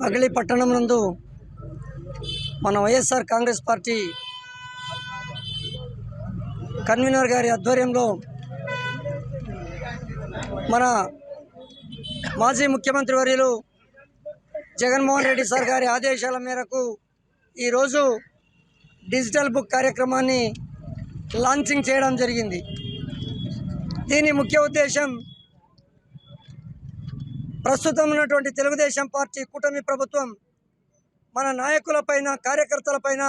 అగలి పట్టణం నందు మన వైఎస్ఆర్ కాంగ్రెస్ పార్టీ కన్వీనర్ గారి ఆధ్వర్యంలో మన మాజీ ముఖ్యమంత్రి వర్యులు జగన్మోహన్ రెడ్డి సార్ గారి ఆదేశాల మేరకు ఈరోజు డిజిటల్ బుక్ కార్యక్రమాన్ని లాంచింగ్ చేయడం జరిగింది. దీని ముఖ్య ఉద్దేశం ప్రస్తుతం ఉన్నటువంటి తెలుగుదేశం పార్టీ కూటమి ప్రభుత్వం మన నాయకులపైన కార్యకర్తలపైన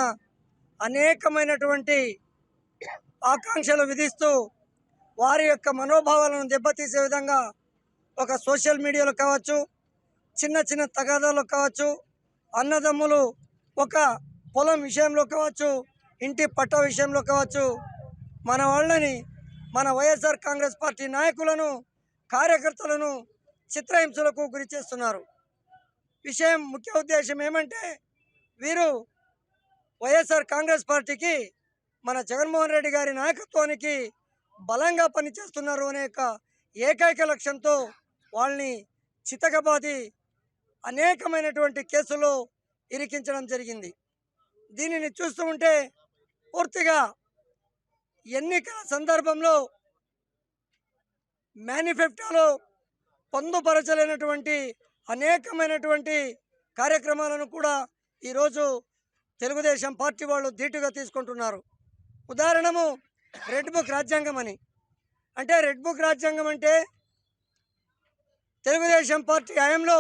అనేకమైనటువంటి ఆకాంక్షలు విధిస్తూ వారి యొక్క మనోభావాలను దెబ్బతీసే విధంగా ఒక సోషల్ మీడియాలో కావచ్చు, చిన్న చిన్న తగాదాలు కావచ్చు, అన్నదమ్ములు ఒక పొలం విషయంలో కావచ్చు, ఇంటి పట్టా విషయంలో కావచ్చు, మన వాళ్ళని మన వైఎస్ఆర్ కాంగ్రెస్ పార్టీ నాయకులను కార్యకర్తలను చిత్రహింసలకు గురి చేస్తున్నారు. విషయం ముఖ్య ఉద్దేశం ఏమంటే వీరు వైఎస్ఆర్ కాంగ్రెస్ పార్టీకి మన జగన్మోహన్ రెడ్డి గారి నాయకత్వానికి బలంగా పనిచేస్తున్నారు అనే ఏకైక లక్ష్యంతో వాళ్ళని చితకబాది అనేకమైనటువంటి కేసుల్లో ఇరికించడం జరిగింది. దీనిని చూస్తూ ఉంటే పూర్తిగా ఎన్నికల సందర్భంలో మేనిఫెస్టోలో పొందుపరచలేనటువంటి అనేకమైనటువంటి కార్యక్రమాలను కూడా ఈరోజు తెలుగుదేశం పార్టీ వాళ్ళు ధీటుగా తీసుకుంటున్నారు. ఉదాహరణము రెడ్ బుక్ రాజ్యాంగం అని. అంటే రెడ్ బుక్ రాజ్యాంగం అంటే తెలుగుదేశం పార్టీ హయాంలో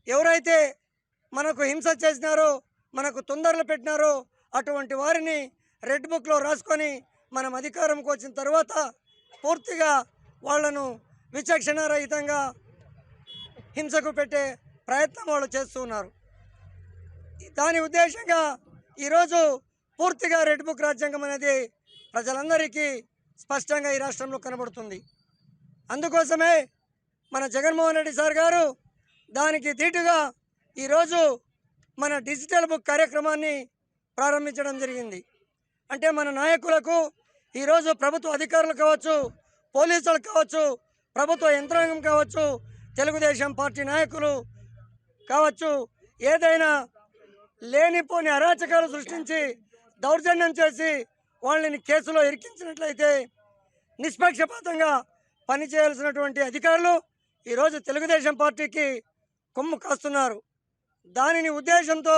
ఎవరైతే మనకు హింస చేసినారో, మనకు తొందరలు పెట్టినారో అటువంటి వారిని రెడ్ బుక్లో రాసుకొని మనం అధికారంకి వచ్చిన తర్వాత పూర్తిగా వాళ్లను విచక్షణారహితంగా హింసకు పెట్టే ప్రయత్నం వాళ్ళు చేస్తూ ఉన్నారు. దాని ఉద్దేశంగా ఈరోజు పూర్తిగా రెడ్ బుక్ రాజ్యాంగం అనేది ప్రజలందరికీ స్పష్టంగా ఈ రాష్ట్రంలో కనబడుతుంది. అందుకోసమే మన జగన్మోహన్ రెడ్డి సార్ గారు దానికి ధీటుగా ఈరోజు మన డిజిటల్ బుక్ కార్యక్రమాన్ని ప్రారంభించడం జరిగింది. అంటే మన నాయకులకు ఈరోజు ప్రభుత్వ అధికారులు కావచ్చు, పోలీసులు కావచ్చు, ప్రభుత్వ యంత్రాంగం కావచ్చు, తెలుగుదేశం పార్టీ నాయకులు కావచ్చు, ఏదైనా లేనిపోని అరాచకాలు సృష్టించి దౌర్జన్యం చేసి వాళ్ళని కేసులో ఇరికించినట్లయితే నిష్పక్షపాతంగా పనిచేయాల్సినటువంటి అధికారులు ఈరోజు తెలుగుదేశం పార్టీకి కొమ్ము కాస్తున్నారు. దానిని ఉద్దేశంతో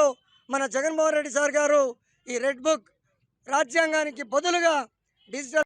మన జగన్మోహన్ రెడ్డి సార్ గారు ఈ రెడ్ బుక్ రాజ్యాంగానికి బదులుగా డిజిటల్